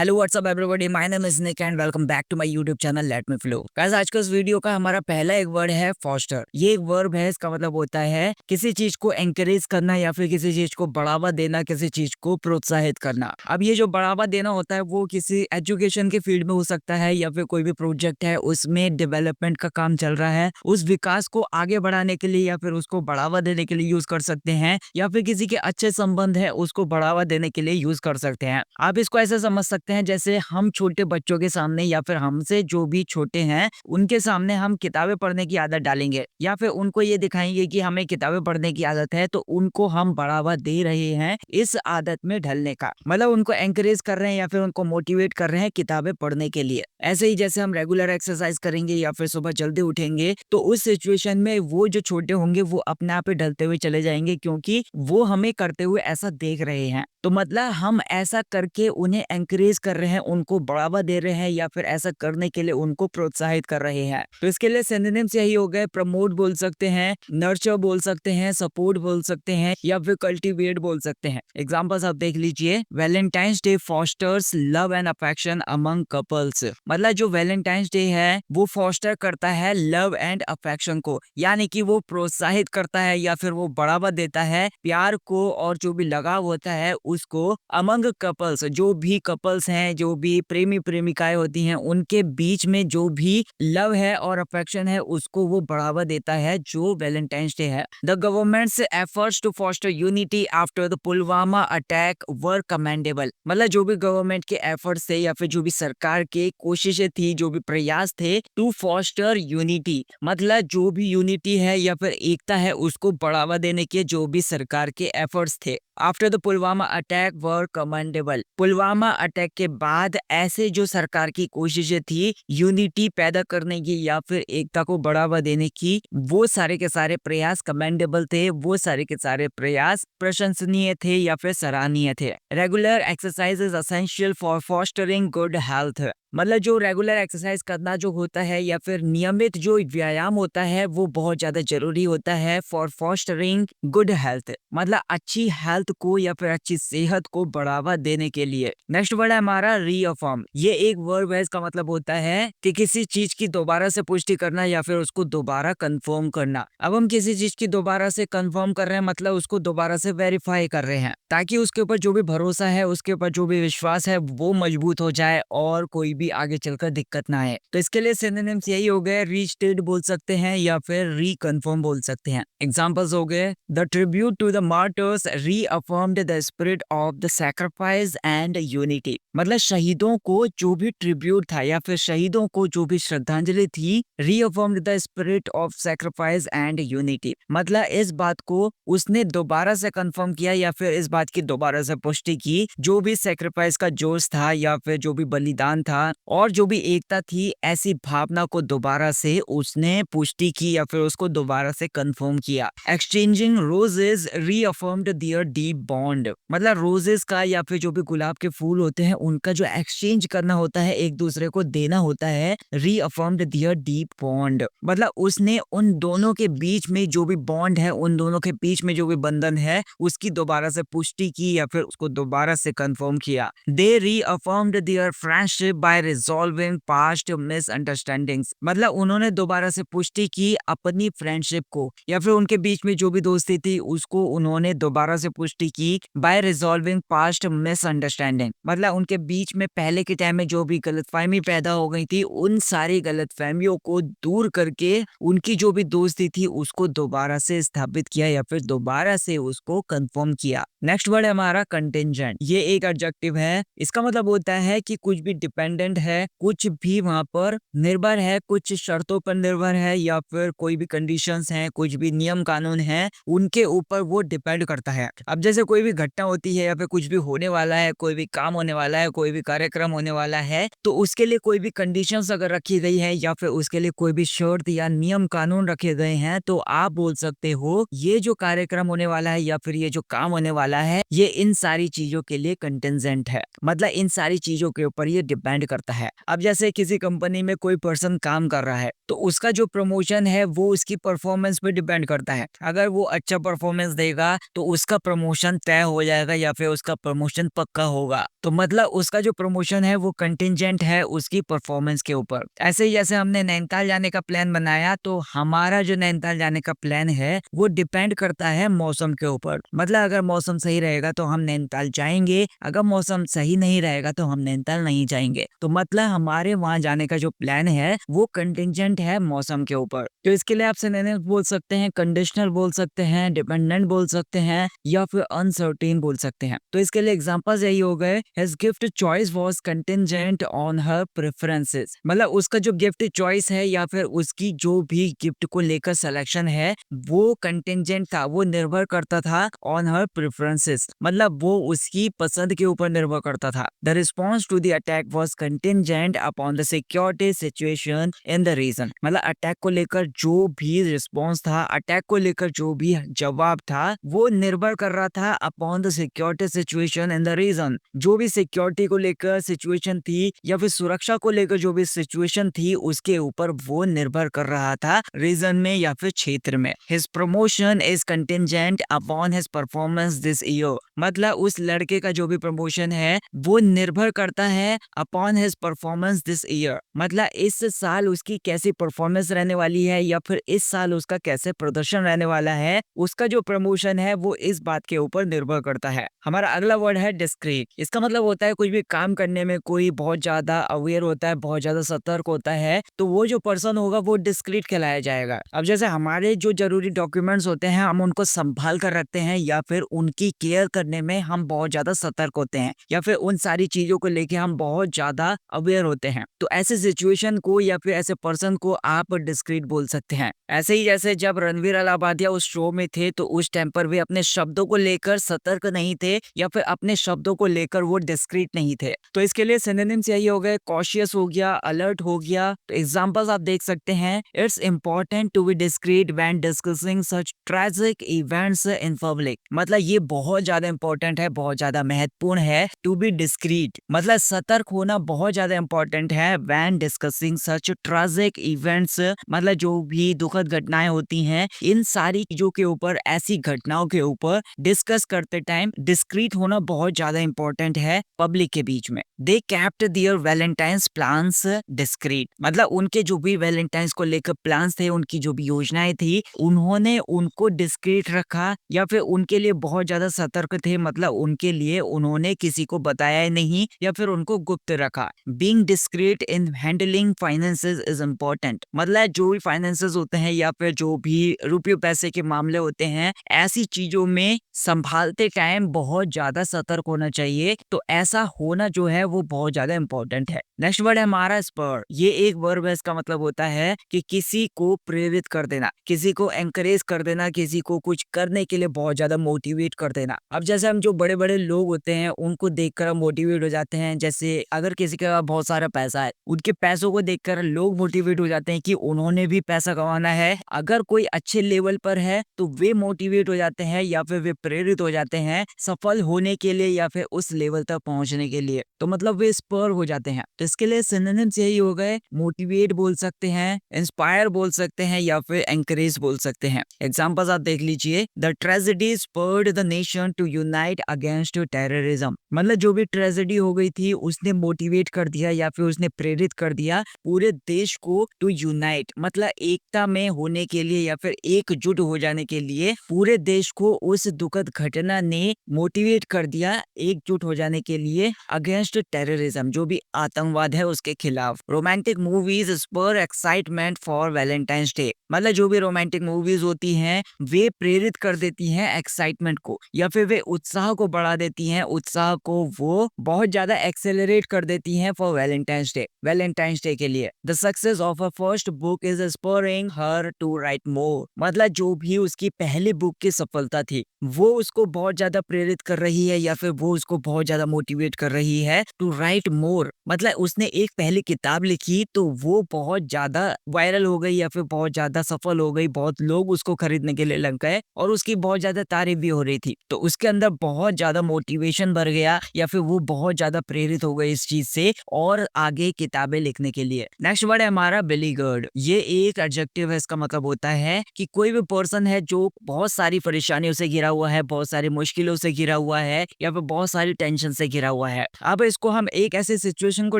Hello what's up everybody, my name is Nick and welcome back to my YouTube channel let me flow. Guys, आज का इस video का हमारा पहला एक वर्ड है फॉस्टर। ये एक वर्ब है, इसका मतलब होता है किसी चीज को एंकरेज करना या फिर किसी चीज को बढ़ावा देना, किसी चीज को प्रोत्साहित करना। अब ये जो बढ़ावा देना होता है वो किसी एजुकेशन के फील्ड में हो सकता है या फिर कोई भी प्रोजेक्ट है उसमें डेवलपमेंट का काम चल रहा है, उस विकास को आगे बढ़ाने के लिए या फिर उसको बढ़ावा देने के लिए यूज कर सकते हैं, या फिर किसी के अच्छे संबंध है उसको बढ़ावा देने के लिए यूज कर सकते हैं। आप इसको ऐसे समझ सकते हैं जैसे हम छोटे बच्चों के सामने या फिर हमसे जो भी छोटे हैं उनके सामने हम किताबें पढ़ने की आदत डालेंगे या फिर उनको ये दिखाएंगे कि हमें किताबें पढ़ने की आदत है, तो उनको हम बढ़ावा दे रहे हैं इस आदत में ढलने का। मतलब उनको एंकरेज कर रहे हैं या फिर उनको मोटिवेट कर रहे हैं किताबें पढ़ने के लिए। ऐसे ही जैसे हम रेगुलर एक्सरसाइज करेंगे या फिर सुबह जल्दी उठेंगे तो उस सिचुएशन में वो जो छोटे होंगे वो अपने आप ही ढलते हुए चले जाएंगे, क्योंकि वो हमें करते हुए ऐसा देख रहे हैं। तो मतलब हम ऐसा करके उन्हें एंकरेज कर रहे हैं, उनको बढ़ावा दे रहे हैं या फिर ऐसा करने के लिए उनको प्रोत्साहित कर रहे हैं। तो इसके लिए सिनोनिम्स यही हो गए, प्रमोट बोल सकते हैं, नर्चर बोल सकते हैं, सपोर्ट बोल सकते हैं या फिर कल्टीवेट बोल सकते हैं। एग्जांपल्स आप देख लीजिए। Valentine's day fosters love and affection among couples. मतलब जो वैलेंटाइंस डे है वो फॉस्टर करता है लव एंड अफेक्शन को, यानी कि वो प्रोत्साहित करता है या फिर वो बढ़ावा देता है प्यार को और जो भी लगाव होता है उसको अमंग कपल्स। जो भी कपल्स हैं, जो भी प्रेमी प्रेमिकाएं होती हैं, उनके बीच में जो भी लव है और अफेक्शन है उसको वो बढ़ावा देता है जो वैलेंटाइंस डे है। The government's efforts to foster unity after the Pulwama attack were commendable. मतलब जो भी गवर्नमेंट के एफर्ट्स थे या फिर जो भी सरकार के कोशिशें थी, जो भी प्रयास थे टू फॉस्टर यूनिटी, मतलब जो भी यूनिटी है या फिर एकता है उसको बढ़ावा देने के जो भी सरकार के एफर्ट्स थे after the Pulwama attack were commendable. Pulwama attack के बाद ऐसे जो सरकार की कोशिशें थी यूनिटी पैदा करने की या फिर एकता को बढ़ावा देने की, वो सारे के सारे प्रयास कमेंडेबल थे, वो सारे के सारे प्रयास प्रशंसनीय थे या फिर सराहनीय थे। Regular exercise is essential for fostering good health. मतलब जो रेगुलर एक्सरसाइज करना जो होता है या फिर नियमित जो व्यायाम होता है वो बहुत ज्यादा जरूरी होता है फॉर फॉस्टरिंग गुड हेल्थ, मतलब अच्छी हेल्थ को या फिर अच्छी सेहत को बढ़ावा देने के लिए। नेक्स्ट वर्ड है हमारा रीअफर्म। ये एक वर्ब है, इसका मतलब होता है कि किसी चीज की दोबारा से पुष्टि करना या फिर उसको दोबारा कंफर्म करना। अब हम किसी चीज की दोबारा से कंफर्म कर रहे हैं, मतलब उसको दोबारा से वेरीफाई कर रहे हैं ताकि उसके ऊपर जो भी भरोसा है, उसके ऊपर जो भी विश्वास है वो मजबूत हो जाए और कोई भी आगे चलकर दिक्कत ना आए। तो इसके लिए सिनोनिम्स यही हो गए, रीस्टेट बोल सकते हैं या फिर रीकन्फर्म बोल सकते हैं। एग्जांपल्स हो गए, the tribute to the martyrs reaffirmed the spirit of the sacrifice and unity. मतलब शहीदों को जो भी ट्रिब्यूट था या फिर शहीदों को जो भी श्रद्धांजलि थी, reaffirmed the spirit of sacrifice and unity, मतलब इस बात को उसने दोबारा से कंफर्म किया या फिर इस बात की दोबारा से पुष्टि की, जो भी सैक्रिफाइस का जोश था या फिर जो भी बलिदान था और जो भी एकता थी, ऐसी भावना को दोबारा से उसने पुष्टि की या फिर उसको दोबारा से कंफर्म किया। Exchanging roses reaffirmed their deep bond. मतलब रोजेस का या फिर जो भी गुलाब के फूल होते हैं उनका जो एक्सचेंज करना होता है, एक दूसरे को देना होता है, रीअफर्म्ड देयर डीप बॉन्ड। मतलब उसने उन दोनों के बीच में जो भी बॉन्ड है, उन दोनों के बीच में जो भी बंधन है उसकी दोबारा से पुष्टि की या फिर उसको दोबारा से कंफर्म किया। They reaffirmed their friendship by resolving past misunderstandings. मतलब उन्होंने दोबारा से पुष्टि की अपनी फ्रेंडशिप को या फिर उनके बीच में जो भी दोस्ती थी उसको उन्होंने दोबारा से पुष्टि की बाय रिजॉल्विंग पास्ट मिसअंडरस्टैंडिंग। मतलब उनके बीच में पहले के टाइम में जो भी गलतफहमी पैदा हो गई थी, उन सारी गलतफहमियों को दूर करके उनकी जो भी दोस्ती थी उसको दोबारा से स्थापित किया या फिर दोबारा से उसको कंफर्म किया। नेक्स्ट वर्ड है हमारा कंटिंजेंट। ये एक एडजेक्टिव है, इसका मतलब होता है कि कुछ भी डिपेंडेंट है, कुछ भी वहां पर निर्भर है, कुछ शर्तों पर निर्भर है या फिर कोई भी कंडीशंस हैं, कुछ भी नियम कानून हैं, उनके ऊपर वो डिपेंड करता है। अब जैसे कोई भी घटना होती है या फिर कुछ भी होने वाला है, कोई भी काम होने वाला है, कोई भी कार्यक्रम होने वाला है, तो उसके लिए कोई भी कंडीशंस अगर रखी गई है या फिर उसके लिए कोई भी शर्त या नियम कानून रखे गए हैं, तो आप बोल सकते हो ये जो कार्यक्रम होने वाला है या फिर ये जो काम होने वाला है ये इन सारी चीजों के लिए कंटिंजेंट है। मतलब इन सारी चीजों के ऊपर ये डिपेंड करता है। अब जैसे किसी कंपनी में कोई पर्सन काम कर रहा है तो उसका जो प्रमोशन है वो उसकी परफॉर्मेंस पे डिपेंड करता है। अगर वो अच्छा परफॉर्मेंस देगा तो उसका प्रमोशन तय हो जाएगा या फिर उसका प्रमोशन पक्का होगा। तो मतलब उसका जो प्रमोशन है वो कंटिजेंट है उसकी परफॉर्मेंस के ऊपर। ऐसे ही जैसे हमने नैनीताल जाने का प्लान बनाया, तो हमारा जो नैनीताल जाने का प्लान है वो डिपेंड करता है मौसम के ऊपर। मतलब अगर मौसम सही रहेगा तो हम नैनीताल जाएंगे, अगर मौसम सही नहीं रहेगा तो हम नैनीताल नहीं जाएंगे। तो मतलब हमारे वहां जाने का जो प्लान है वो कंटिजेंट है मौसम के ऊपर। तो इसके लिए आप सिनोनिम्स बोल सकते हैं, कंडीशनल बोल सकते हैं, डिपेंडेंट बोल सकते हैं, या फिर अनसर्टेन बोल सकते हैं। तो इसके लिए एग्जांपल्स यही हो गए, his gift choice was contingent on her preferences. मतलब उसका जो गिफ्ट चॉइस है या फिर उसकी जो भी गिफ्ट को लेकर सिलेक्शन है वो कंटिजेंट था, वो निर्भर करता था ऑन हर प्रेफरेंसेस, मतलब वो उसकी पसंद के ऊपर निर्भर करता था। The response to the attack was contingent upon the security situation in the region. मतलब अटैक को लेकर जो भी रिस्पॉन्स था, अटैक को लेकर जो भी जवाब था, वो निर्भर कर रहा था upon the security situation in the region. जो भी सिक्योरिटी को लेकर सिचुएशन थी या फिर सुरक्षा को लेकर जो भी सिचुएशन थी उसके ऊपर वो निर्भर कर रहा था रीजन में या फिर क्षेत्र में। His promotion is contingent upon his performance this year. मतलब उस लड़के का जो भी प्रमोशन है वो निर्भर करता है upon his performance this year. मतलब इस साल उसकी कैसी परफॉर्मेंस रहने वाली है या फिर इस साल उसका कैसे प्रदर्शन रहने वाला है, उसका जो प्रमोशन है वो इस बात के ऊपर निर्भर करता है। हमारा अगला वर्ड है डिस्क्रीट। इसका मतलब होता है कुछ भी काम करने में कोई बहुत ज्यादा अवेयर होता है, बहुत ज्यादा सतर्क होता है, तो वो जो पर्सन होगा वो डिस्क्रीट कहलाया जाएगा। अब जैसे हमारे जो जरूरी डॉक्यूमेंट्स होते हैं हम उनको संभाल कर रखते हैं या फिर उनकी केयर करने में हम बहुत ज्यादा सतर्क होते हैं या फिर उन सारी चीजों को लेके हम बहुत ज्यादा अवेयर होते हैं, तो ऐसे सिचुएशन को या फिर ऐसे पर्सन को आप डिस्क्रीट बोल सकते हैं। ऐसे ही जैसे जब रणवीर अलाहाबादिया उस शो में थे तो उस टाइम पर वे अपने शब्दों को लेकर सतर्क नहीं थे या फिर अपने शब्दों को लेकर वो डिस्क्रीट नहीं थे। तो इसके लिए सिनोनिम्स यही हो गए, कॉशियस हो गया, अलर्ट हो गया। तो एग्जांपल्स आप देख सकते हैं, it's important to be discreet when discussing such tragic events in public. मतलब ये बहुत ज्यादा इंपॉर्टेंट है, बहुत ज्यादा महत्वपूर्ण है। टू बी डिस्क्रीट मतलब सतर्क होना बहुत ज्यादा इंपॉर्टेंट है when discussing such tragic events. मतलब जो भी दुखद घटनाएं होती हैं इन सारी चीजों के ऊपर, ऐसी घटनाओं के ऊपर डिस्कस करते टाइम डिस्क्रीट होना बहुत ज्यादा इंपॉर्टेंट है पब्लिक के बीच में। They kept their Valentine's plans discreet. मतलब उनके जो भी वैलेंटाइंस को लेकर प्लान्स थे, उनकी जो भी योजनाएं थी, उन्होंने उनको डिस्क्रीट रखा या फिर उनके लिए बहुत ज्यादा सतर्क थे। मतलब उनके लिए उन्होंने किसी को बताया नहीं या फिर उनको गुप्त रखा। Being discrete in handling finances is important. मतलब जो भी फाइनेंसेस होते हैं या फिर जो भी रुपये पैसे के मामले होते हैं, ऐसी चीजों में संभालते टाइम बहुत ज्यादा सतर्क होना चाहिए। तो ऐसा होना जो है वो बहुत ज्यादा इंपॉर्टेंट है। नेक्स्ट वर्ड है हमारा स्पर। ये एक वर्ब है, इसका मतलब होता है कि किसी को प्रेरित कर देना, किसी को एंकरेज कर देना, किसी को कुछ करने के लिए बहुत ज्यादा मोटिवेट कर देना। अब जैसे हम जो बड़े बड़े लोग होते हैं उनको देखकर हम मोटिवेट हो जाते हैं। जैसे अगर किसी के पास बहुत सारा पैसा है, उनके पैसों को देखकर लोग मोटिवेट हो जाते हैं कि उन्होंने भी पैसा कमाना है। अगर कोई अच्छे लेवल पर है तो वे मोटिवेट हो जाते हैं या फिर वे प्रेरित हो जाते हैं सफल होने के लिए या फिर उस लेवल तक पहुंचने के लिए। तो मतलब वे स्पर हो जाते हैं। तो इसके लिए सिनोनिम्स यही हो गए, मोटिवेट बोल सकते हैं, इंस्पायर बोल सकते हैं या फिर एंकरेज बोल सकते हैं। एग्जांपल्स आप देख लीजिए, the tragedy spurred the nation to unite against terrorism. मतलब जो भी ट्रेजेडी हो गई थी उसने मोटिवेट कर दिया या फिर उसने प्रेरित कर दिया पूरे देश को टू यूनाइट, मतलब एकता में होने के लिए या फिर एकजुट हो जाने के लिए पूरे देश को उस दुखद घटना ने मोटिवेट कर दिया एकजुट हो जाने के लिए अगेंस्ट टेररिज्म, जो भी आतंकवाद है उसके खिलाफ। Romantic movies spur excitement for Valentine's day. मतलब जो भी रोमांटिक मूवीज होती हैं वे प्रेरित कर देती हैं एक्साइटमेंट को या फिर वे उत्साह को बढ़ा देती हैं, उत्साह को वो बहुत ज्यादा एक्सेलरेट कर देती हैं फॉर वैलेंटाइंस डे के लिए। The success of a first book is spurring her to write more. मतलब जो भी उसकी पहली बुक की सफलता थी वो उसको बहुत ज्यादा प्रेरित कर रही है या फिर वो उसको बहुत ज्यादा मोटिवेट कर रही है टू राइट मोर। मतलब उसने एक पहली किताब लिखी तो वो बहुत ज्यादा वायरल हो गई या फिर बहुत ज्यादा सफल हो गई, बहुत लोग उसको खरीदने के लिए लग गए और उसकी बहुत ज्यादा तारीफ भी हो रही थी। तो उसके अंदर बहुत ज्यादा मोटिवेशन बढ़ गया या फिर वो बहुत ज्यादा प्रेरित हो गई इस चीज से और आगे किताबें लिखने के लिए। नेक्स्ट वर्ड है हमारा बेलीगर्ड। ये एक एडजेक्टिव है, इसका मतलब होता है कि कोई भी पर्सन है जो बहुत सारी परेशानियों से घिरा हुआ है, बहुत सारी मुश्किलों से घिरा हुआ है या फिर बहुत सारी टेंशन टेंशन से घिरा हुआ है। अब इसको हम एक ऐसे सिचुएशन को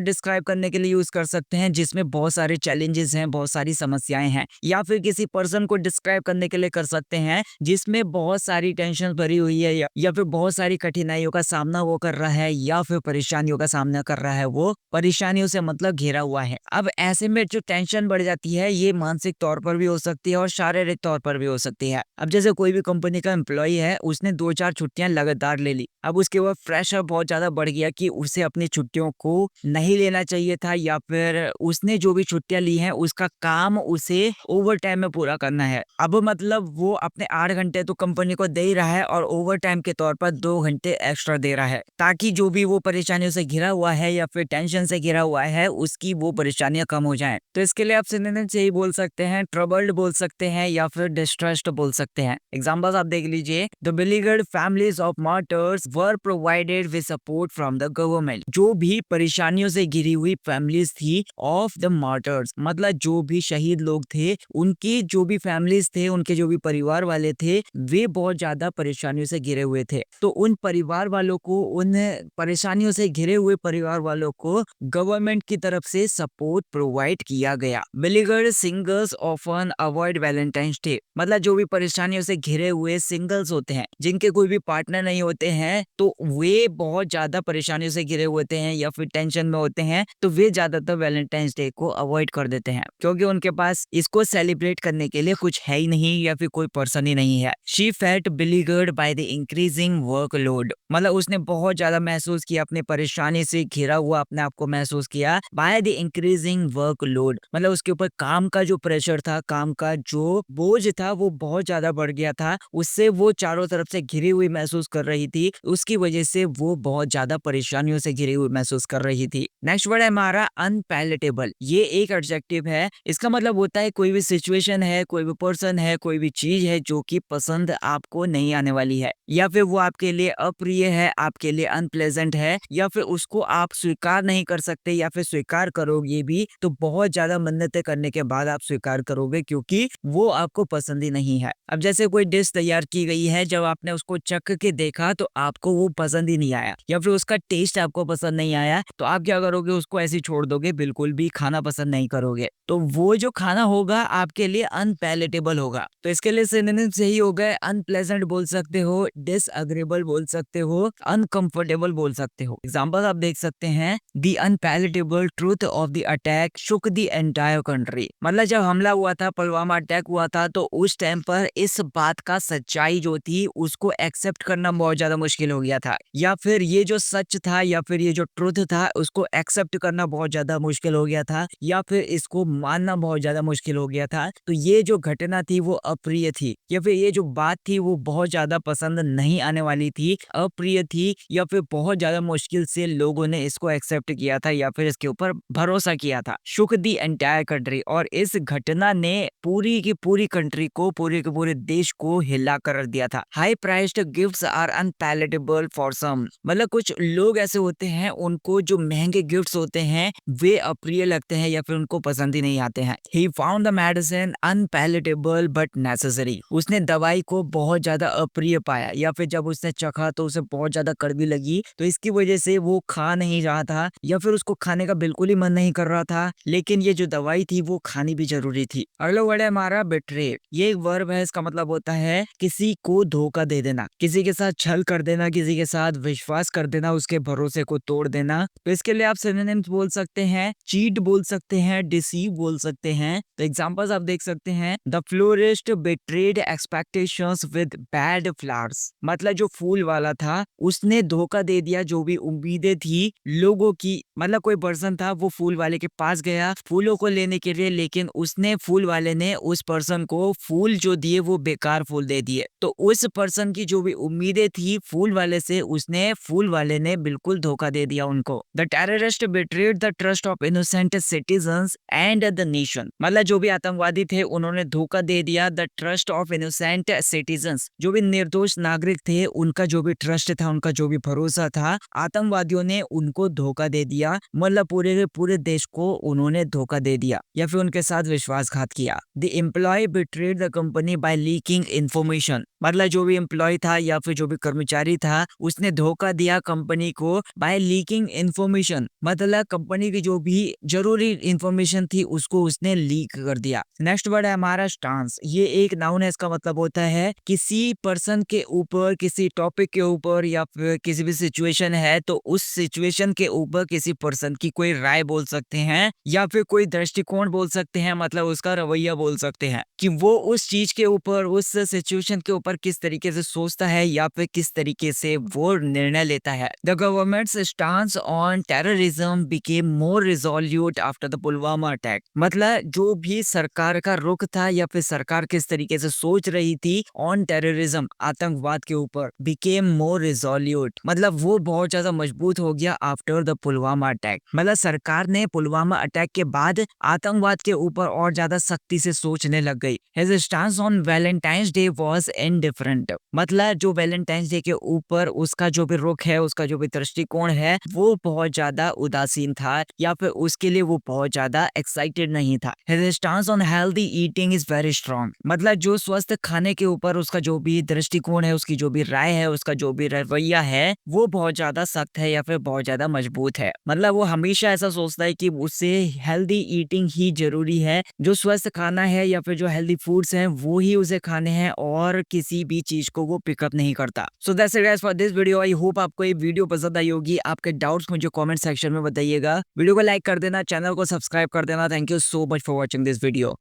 डिस्क्राइब करने के लिए यूज कर सकते हैं जिसमें बहुत सारे चैलेंजेस हैं, बहुत सारी समस्याएं हैं, या फिर किसी पर्सन को डिस्क्राइब करने के लिए कर सकते हैं जिसमें बहुत सारी टेंशन भरी हुई है, या फिर बहुत सारी कठिनाइयों का सामना वो कर रहा है, या फिर परेशानियों का सामना कर रहा है, वो परेशानियों से मतलब घिरा हुआ है। अब ऐसे में जो टेंशन बढ़ जाती है ये मानसिक तौर पर भी हो सकती है और शारीरिक तौर पर भी हो सकती है। अब जैसे कोई भी कंपनी का एम्प्लॉय है, उसने 2-4 छुट्टियां लगातार ले ली, अब उसके बाद प्रेशर बहुत ज्यादा बढ़ गया कि उसे अपनी छुट्टियों को नहीं लेना चाहिए था, या फिर उसने जो भी छुट्टियां ली हैं उसका काम उसे ओवर टाइम में पूरा करना है। अब मतलब वो अपने 8 घंटे तो कंपनी को दे ही रहा है और ओवर टाइम के तौर पर 2 घंटे एक्स्ट्रा दे रहा है, ताकि जो भी वो परेशानियों से घिरा हुआ है या फिर टेंशन से घिरा हुआ है उसकी वो परेशानियां कम हो जाएं। तो इसके लिए आप सिनोनिम से ही बोल सकते हैं, ट्रबल्ड बोल सकते हैं, या फिर डिस्ट्रेस्ड बोल सकते हैं। एग्जांपल्स आप देख लीजिए। The beleaguered families of martyrs were provided with support from the government. जो भी परेशानियों से घिरी हुई फैमिलीज थी ऑफ द मार्टर्स, मतलब जो भी शहीद लोग थे, उनकी जो भी फैमिलीज थे, उनके जो भी परिवार वाले थे, वे बहुत ज्यादा परेशानियों से घिरे हुए थे। तो उन परिवार वालों को, उन परेशानियों से घिरे हुए परिवार वालों को गवर्नमेंट की तरफ से सपोर्ट प्रोवाइड किया गया। Beleaguered singles often avoid Valentine's day, मतलब जो भी परेशानियों से घिरे हुए सिंगल्स होते हैं, जिनके कोई भी पार्टनर नहीं होते हैं, तो वे बहुत ज्यादा परेशानियों से घिरे होते हैं या फिर टेंशन में होते हैं, तो वे ज्यादातर वैलेंटाइंस डे को अवॉइड कर देते हैं, क्योंकि उनके पास इसको सेलिब्रेट करने के लिए कुछ है ही नहीं या फिर कोई पर्सन ही नहीं है। She felt beleaguered by the increasing workload, मतलब उसने बहुत ज्यादा महसूस किया, अपने परेशानी से घिरा हुआ अपने आप को महसूस किया बाय द इंक्रीजिंग वर्कलोड, मतलब उसके ऊपर काम का जो प्रेशर था, काम का जो बोझ था वो बहुत ज्यादा बढ़ गया था, उससे वो चारों तरफ से घिरी हुई महसूस कर रही थी, उसकी वजह से वो बहुत ज्यादा परेशानियों से घिरी हुई महसूस कर रही थी। नेक्स्ट वर्ड है हमारा अनपैलेटेबल। ये एक एडजेक्टिव है, इसका मतलब होता है कोई भी सिचुएशन है, कोई भी पर्सन है, कोई भी चीज है जो कि पसंद आपको नहीं आने वाली है, या फिर वो आपके लिए अप्रिय है, आपके लिए अनप्लेजेंट है, या फिर उसको आप स्वीकार नहीं कर सकते, या फिर स्वीकार करोगे भी तो बहुत ज्यादा मन्नतें करने के बाद आप स्वीकार करोगे, क्योंकि वो आपको पसंद ही नहीं है। अब जैसे कोई डिश तैयार की गई है, जब आपने उसको चख के देखा तो आपको वो पसंद ही नहीं आया, या फिर उसका टेस्ट आपको पसंद नहीं आया, तो आप क्या करोगे, उसको ऐसे ही छोड़ दोगे, बिल्कुल भी खाना पसंद नहीं करोगे, तो वो जो खाना होगा आपके लिए अनपैलेटेबल होगा। तो इसके लिए सिनोनिम्स यही हो गए, अनप्लेजेंट बोल सकते हो, डिसएग्रीएबल बोल सकते हो, अनकंफर्टेबल बोल सकते हो। एग्जांपल आप देख सकते हैं, the unpalatable truth of the attack shook the entire country, मतलब जब हमला हुआ था, पुलवामा अटैक हुआ था, तो उस टाइम पर इस बात का सच्चाई जो थी उसको एक्सेप्ट करना बहुत ज्यादा मुश्किल हो गया था, या फिर ये जो सच था या फिर ये जो ट्रूथ था उसको एक्सेप्ट करना बहुत ज्यादा मुश्किल हो गया था, या फिर इसको मानना बहुत ज्यादा मुश्किल हो गया था। तो ये जो घटना थी वो अप्रिय थी, या फिर ये जो बात थी वो बहुत ज्यादा पसंद नहीं आने वाली थी, अप्रिय थी, या फिर बहुत ज्यादा मुश्किल से लोगों ने इसको एक्सेप्ट किया था या फिर इसके ऊपर भरोसा किया था। शुक दी एंटायर कंट्री, और इस घटना ने पूरी की पूरी कंट्री को, पूरे के पूरे देश को हिला कर दिया था। High priced gifts are unpalatable for some, मतलब कुछ लोग ऐसे होते हैं उनको जो महंगे गिफ्ट्स होते हैं वे अप्रिय लगते हैं या फिर उनको पसंद ही नहीं आते हैं। He found the medicine unpalatable but necessary, उसने दवाई को बहुत ज्यादा अप्रिय पाया, या फिर जब उसने चखा तो उसे बहुत ज्यादा कड़वी लगी, तो इसकी वजह से वो खा नहीं रहा था, या फिर उसको खाने का बिल्कुल ही मन नहीं कर रहा था, लेकिन ये जो दवाई थी वो खानी भी जरूरी थी। अगला वर्ड है हमारा बेट्रे। ये एक वर्ब है, इसका मतलब होता है किसी को धोखा दे देना, किसी के साथ छल कर देना, किसी के साथ विश्वास कर देना, उसके भरोसे को तोड़ देना। तो इसके लिए आप सिनोनिम्स बोल सकते हैं, चीट बोल सकते हैं, डिसीव बोल सकते हैं। तो एग्जांपल्स आप देख सकते हैं, the florist betrayed expectations with bad flowers, मतलब जो फूल वाला था उसने धोखा दे दिया जो भी उम्मीदें थी लोगों की, मतलब कोई पर्सन था वो फूल वाले के पास गया फूलों को लेने के लिए, लेकिन उसने, फूल वाले ने उस पर्सन को फूल जो दिए वो बेकार फूल दे दिए। तो उस पर्सन की जो भी उम्मीदें थी फूल वाले से, उसने, फूल वाले ने बिल्कुल धोखा दे दिया उनको। The terrorist betrayed the trust of innocent citizens and the nation, मतलब जो भी आतंकवादी थे उन्होंने धोखा दे दिया the trust of innocent citizens, जो भी निर्दोष नागरिक थे उनका जो भी ट्रस्ट था, उनका जो भी भरोसा था, आतंकवादियों ने उनको धोखा दे दिया, मतलब पूरे के पूरे देश को उन्होंने धोखा दे दिया या फिर उनके साथ विश्वासघात किया। The employee betrayed the company by leaking information, मतलब जो भी एम्प्लॉय था या फिर जो भी कर्मचारी था उसने धोखा दिया कंपनी को बाय लीकिंग इंफॉर्मेशन, मतलब कंपनी की जो भी जरूरी इंफॉर्मेशन थी उसको उसने लीक कर दिया। नेक्स्ट वर्ड है हमारा स्टांस। ये एक नाउन है, इसका मतलब होता है किसी पर्सन के ऊपर, किसी टॉपिक के ऊपर या फिर किसी भी सिचुएशन है तो उस सिचुएशन के ऊपर किसी पर्सन की कोई राय बोल सकते हैं या फिर कोई दृष्टिकोण बोल सकते हैं, मतलब उसका रवैया बोल सकते हैं कि वो उस चीज के ऊपर, उस सिचुएशन के ऊपर किस तरीके से सोचता है या फिर किस तरीके से वो निर्णय लेता है। The governments stance on terrorism became more resolute after the Pulwama attack, मतलब जो भी सरकार का रुख था या फिर सरकार किस तरीके से सोच रही थी ऑन टेररिज्म, आतंकवाद के ऊपर, बिकेम मोर रिजोल्यूट, मतलब वो बहुत ज्यादा मजबूत हो गया आफ्टर द पुलवामा अटैक। मतलब सरकार ने पुलवामा अटैक के बाद आतंकवाद के ऊपर और ज्यादा सख्ती से सोचने लग गई। His stance on Valentine's Day was indifferent, मतलब जो वैलेंटाइंस डे के ऊपर उसका जो भी रुख है, उसका जो भी दृष्टिकोण है वो बहुत ज्यादा उदासीन था या फिर उसके लिए वो बहुत ज्यादा एक्साइटेड नहीं था। His stance on healthy eating is very strong, मतलब जो स्वस्थ खाने के ऊपर उसका जो भी दृष्टिकोण है, उसकी जो भी राय है, उसका जो भी रवैया है वो बहुत ज्यादा सख्त है या फिर बहुत ज्यादा मजबूत है। मतलब वो हमेशा ऐसा सोचता है कि उससे हेल्दी ईटिंग ही जरूरी है, जो स्वस्थ खाना है या फिर जो हेल्दी फूड्स हैं वो ही उसे खाने हैं और किसी भी चीज को वो पिकअप नहीं करता। So that's it guys for this video. I hope आपको ये वीडियो पसंद आई होगी। आपके डाउट्स मुझे कमेंट सेक्शन में बताइएगा। वीडियो को लाइक कर देना, चैनल को सब्सक्राइब कर देना। Thank you so much for watching this video.